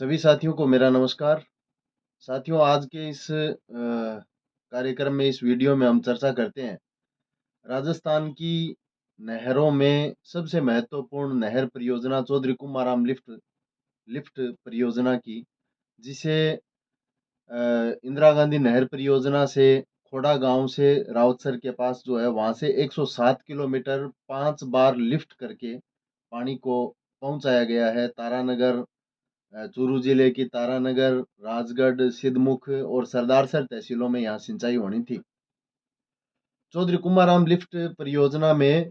सभी साथियों को मेरा नमस्कार। साथियों, आज के इस कार्यक्रम में, इस वीडियो में हम चर्चा करते हैं राजस्थान की नहरों में सबसे महत्वपूर्ण नहर परियोजना चौधरी कुमाराम लिफ्ट लिफ्ट परियोजना की, जिसे इंदिरा गांधी नहर परियोजना से खोड़ा गांव से रावतसर के पास जो है वहां से 107 किलोमीटर 5 बार लिफ्ट करके पानी को पहुंचाया गया है। तारानगर, चूरू जिले की तारानगर, राजगढ़, सिद्धमुख और सरदारसर तहसीलों में यहाँ सिंचाई होनी थी। चौधरी कुमाराम लिफ्ट परियोजना में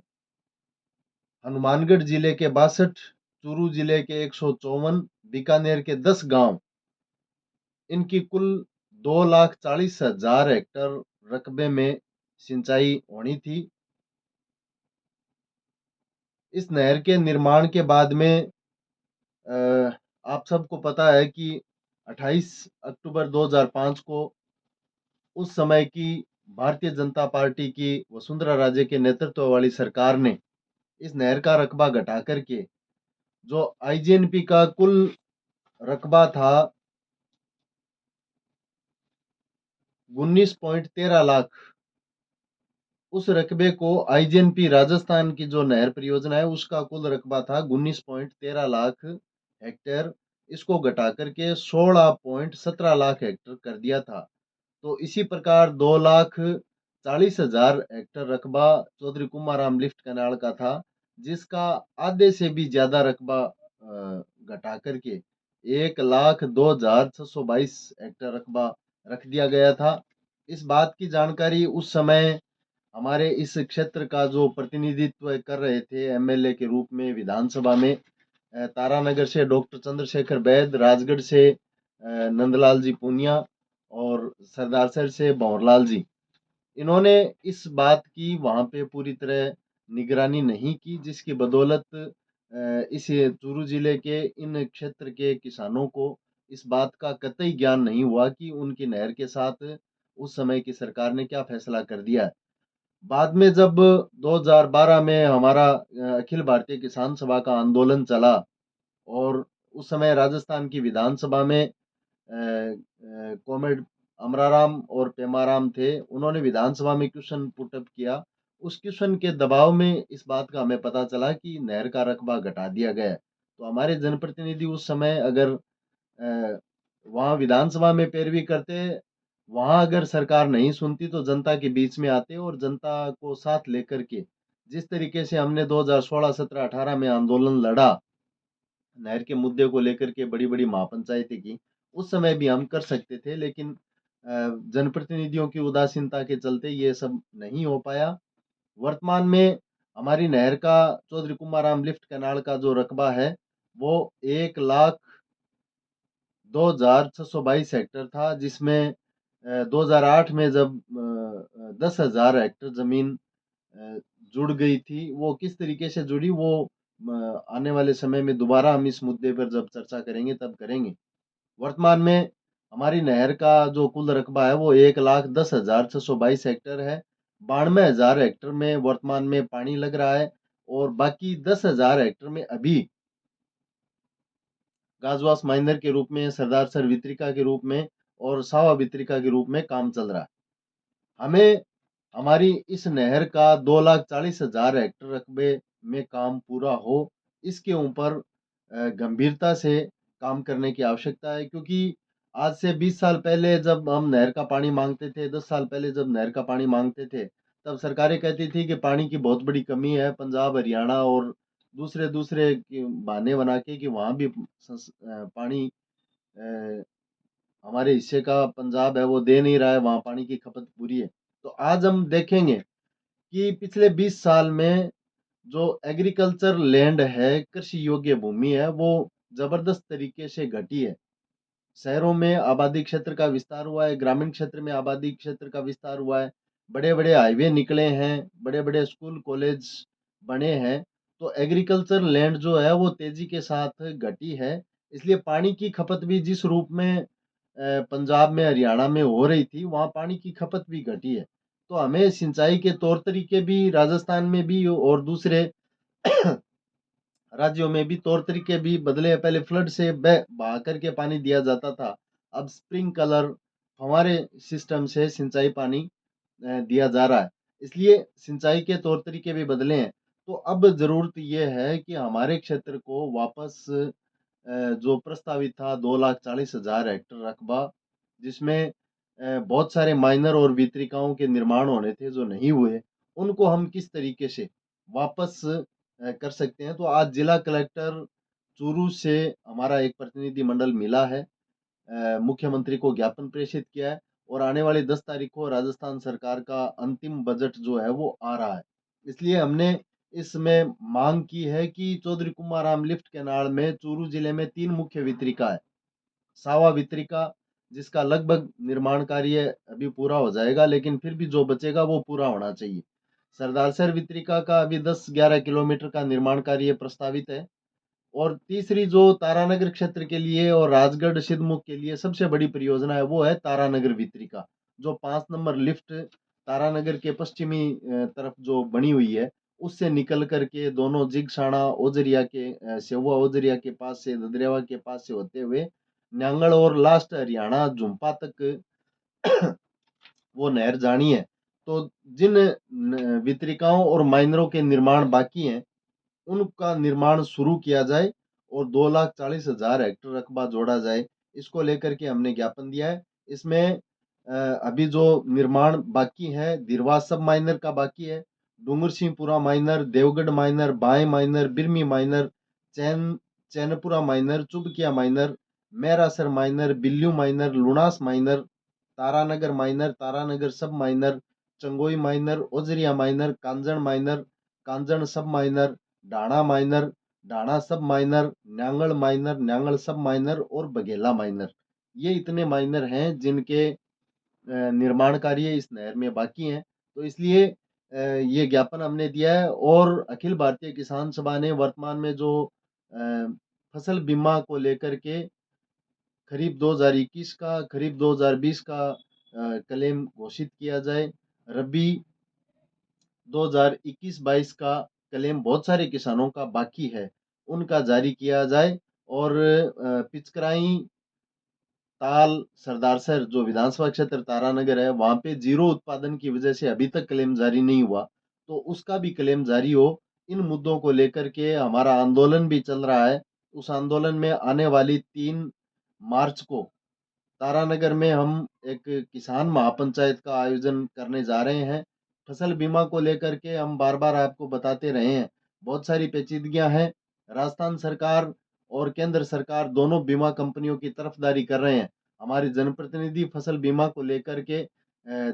हनुमानगढ़ जिले के 62, चूरू जिले के 154, बीकानेर के 10 गांव, इनकी कुल 2,40,000 हेक्टर रकबे में सिंचाई होनी थी। इस नहर के निर्माण के बाद में आप सबको पता है कि 28 अक्टूबर 2005 को उस समय की भारतीय जनता पार्टी की वसुंधरा राजे के नेतृत्व वाली सरकार ने इस नहर का रकबा घटा करके जो आईजीएनपी का कुल रकबा था 19.13 लाख, उस रकबे को आईजीएनपी राजस्थान की जो नहर परियोजना है उसका कुल रकबा था 19.13 लाख हेक्टेयर, इसको घटा करके 16.17 लाख हेक्टर कर दिया था। तो इसी प्रकार 2,40,000 हेक्टर रकबा चौधरी कुमाराम लिफ्ट कैनाल का था, जिसका आधे से भी ज्यादा रकबा घटा करके 1,02,622 हेक्टर रकबा रख दिया गया था। इस बात की जानकारी उस समय हमारे इस क्षेत्र का जो प्रतिनिधित्व कर रहे थे एमएलए के रूप में विधानसभा में, तारानगर से डॉक्टर चंद्रशेखर बैद, राजगढ़ से नंदलाल जी पूनिया और सरदारसर से भंवरलाल जी, इन्होंने इस बात की वहां पे पूरी तरह निगरानी नहीं की, जिसकी बदौलत इस चूरू जिले के इन क्षेत्र के किसानों को इस बात का कतई ज्ञान नहीं हुआ कि उनकी नहर के साथ उस समय की सरकार ने क्या फैसला कर दिया है। बाद में जब 2012 में हमारा अखिल भारतीय किसान सभा का आंदोलन चला और उस समय राजस्थान की विधानसभा में कॉमरेड अमराराम और पेमाराम थे, उन्होंने विधानसभा में क्वेश्चन पुटअप किया। उस क्वेश्चन के दबाव में इस बात का हमें पता चला कि नहर का रकबा घटा दिया गया है। तो हमारे जनप्रतिनिधि उस समय अगर वहाँ विधानसभा में पैरवी करते, वहां अगर सरकार नहीं सुनती तो जनता के बीच में आते और जनता को साथ लेकर के जिस तरीके से हमने 2016, 17, 18 में आंदोलन लड़ा, नहर के मुद्दे को लेकर के बड़ी बड़ी महापंचायतें की, उस समय भी हम कर सकते थे, लेकिन जनप्रतिनिधियों की उदासीनता के चलते ये सब नहीं हो पाया। वर्तमान में हमारी नहर का चौधरी कुमाराम लिफ्ट कैनाल का जो रकबा है वो 1,02,622 हेक्टर था, जिसमें 2008 में जब 10,000 हेक्टर जमीन अ, जुड़ गई थी। वो किस तरीके से जुड़ी, वो आने वाले समय में दोबारा हम इस मुद्दे पर जब चर्चा करेंगे तब करेंगे। वर्तमान में हमारी नहर का जो कुल रकबा है वो 1,10,622 हेक्टर है। 92,000 हेक्टर में वर्तमान में पानी लग रहा है और बाकी 10,000 हेक्टर में अभी गाजवास माइनर के रूप में, सरदारसर वितरिका के रूप में और सावा वितरिका के रूप में काम चल रहा है। हमें हमारी इस नहर का 2,40,000 हेक्टर रकबे में काम पूरा हो, इसके ऊपर गंभीरता से काम करने की आवश्यकता है, क्योंकि आज से 20 साल पहले जब हम नहर का पानी मांगते थे, 10 साल पहले जब नहर का पानी मांगते थे, तब सरकारें कहती थी कि पानी की बहुत बड़ी कमी है, पंजाब, हरियाणा और दूसरे दूसरे बहाने बना के कि वहां भी पानी अ, हमारे हिस्से का पंजाब है वो दे नहीं रहा है, वहां पानी की खपत पूरी है। तो आज हम देखेंगे कि पिछले 20 साल में जो एग्रीकल्चर लैंड है, कृषि योग्य भूमि है, वो जबरदस्त तरीके से घटी है। शहरों में आबादी क्षेत्र का विस्तार हुआ है, ग्रामीण क्षेत्र में आबादी क्षेत्र का विस्तार हुआ है, बड़े बड़े हाईवे निकले हैं, बड़े बड़े स्कूल कॉलेज बने हैं। तो एग्रीकल्चर लैंड जो है वो तेजी के साथ घटी है। इसलिए पानी की खपत भी जिस रूप में पंजाब में, हरियाणा में हो रही थी, वहाँ पानी की खपत भी घटी है। तो हमें सिंचाई के तौर तरीके भी राजस्थान में भी और दूसरे राज्यों में भी तौर तरीके भी बदले। पहले फ्लड से बह बहा करके पानी दिया जाता था, अब स्प्रिंकलर फव्वारे सिस्टम से सिंचाई पानी दिया जा रहा है। इसलिए सिंचाई के तौर तरीके भी बदले हैं। तो अब ज़रूरत ये है कि हमारे क्षेत्र को वापस जो प्रस्तावित था 2,40,000 हेक्टेयर रकबा, जिसमें बहुत सारे माइनर और वितरिकाओं के निर्माण होने थे जो नहीं हुए, उनको हम किस तरीके से वापस कर सकते हैं। तो आज जिला कलेक्टर चूरू से हमारा एक प्रतिनिधि मंडल मिला है, मुख्यमंत्री को ज्ञापन प्रेषित किया है, और आने वाली 10 तारीख को राजस्थान सरकार का अंतिम बजट जो है वो आ रहा है। इसलिए हमने इसमें मांग की है कि चौधरी कुमाराम लिफ्ट केनाल में चूरू जिले में 3 मुख्य वितरिका है। सावा वितरिका, जिसका लगभग निर्माण कार्य अभी पूरा हो जाएगा, लेकिन फिर भी जो बचेगा वो पूरा होना चाहिए। सरदारसर वितरिका का अभी 10-11 किलोमीटर का निर्माण कार्य प्रस्तावित है। और तीसरी जो तारानगर क्षेत्र के लिए और राजगढ़ सिद्धमुख के लिए सबसे बड़ी परियोजना है, वो है तारानगर वितरिका, जो 5 नंबर लिफ्ट तारानगर के पश्चिमी तरफ जो बनी हुई है, उससे निकल करके दोनों जिगसाना ओजरिया के सेहुआ ओजरिया के पास से, ददरेवा के पास से होते हुए न्यांगल और लास्ट हरियाणा झुंपा तक वो नहर जानी है। तो जिन वितरिकाओं और माइनरों के निर्माण बाकी हैं, उनका निर्माण शुरू किया जाए और 2,40,000 हेक्टेयर रकबा जोड़ा जाए। इसको लेकर के हमने ज्ञापन दिया है। इसमें अभी जो निर्माण बाकी है, दिरवा सब माइनर का बाकी है, Dungar Singhpura minor, Devgarh minor, Bay minor, Birmi minor, Chainpura minor, Chubkiya minor, Mairasar minor, Billu minor, Lunas minor, Taranagar minor, Taranagar sub minor, Changoi minor, Ojhariya minor, Kanjan minor, Kanjan sub minor, डाणा minor, डाणा सब माइनर, न्यांगल माइनर, न्यांगल सब माइनर और बघेला माइनर। ये इतने माइनर हैं जिनके निर्माण कार्य इस नहर में बाकी हैं। तो इसलिए ये ज्ञापन हमने दिया है। और अखिल भारतीय किसान सभा ने वर्तमान में जो अ, फसल बीमा को लेकर के खरीफ 2021 का, खरीफ 2020 का क्लेम घोषित किया जाए, रबी 2021-22 का क्लेम बहुत सारे किसानों का बाकी है, उनका जारी किया जाए। और पिचकराई ताल सरदारसर जो विधानसभा क्षेत्र तारानगर है, वहां पे जीरो उत्पादन की वजह से अभी तक क्लेम जारी नहीं हुआ, तो उसका भी क्लेम जारी हो। इन मुद्दों को लेकर के हमारा आंदोलन भी चल रहा है। उस आंदोलन में आने वाली 3 मार्च को तारानगर में हम एक किसान महापंचायत का आयोजन करने जा रहे हैं। फसल बीमा को लेकर के हम बार बार आपको बताते रहे हैं, बहुत सारी पेचीदगियां हैं। राजस्थान सरकार और केंद्र सरकार दोनों बीमा कंपनियों की तरफदारी कर रहे हैं। हमारे जनप्रतिनिधि फसल बीमा को लेकर के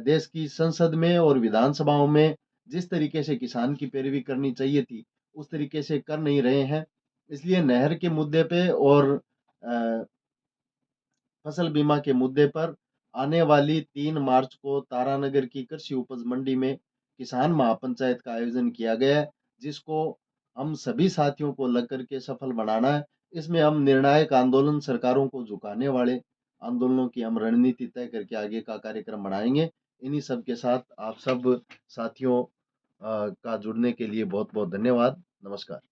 देश की संसद में और विधानसभाओं में जिस तरीके से किसान की पैरवी करनी चाहिए थी, उस तरीके से कर नहीं रहे हैं। इसलिए नहर के मुद्दे पे और अ, फसल बीमा के मुद्दे पर आने वाली 3 मार्च को तारानगर की कृषि उपज मंडी में किसान महापंचायत का आयोजन किया गया है, जिसको हम सभी साथियों को लग करके सफल बनाना है। इसमें हम निर्णायक आंदोलन, सरकारों को झुकाने वाले आंदोलनों की हम रणनीति तय करके आगे का कार्यक्रम बनाएंगे। इन्हीं सब के साथ आप सब साथियों का जुड़ने के लिए बहुत बहुत धन्यवाद। नमस्कार।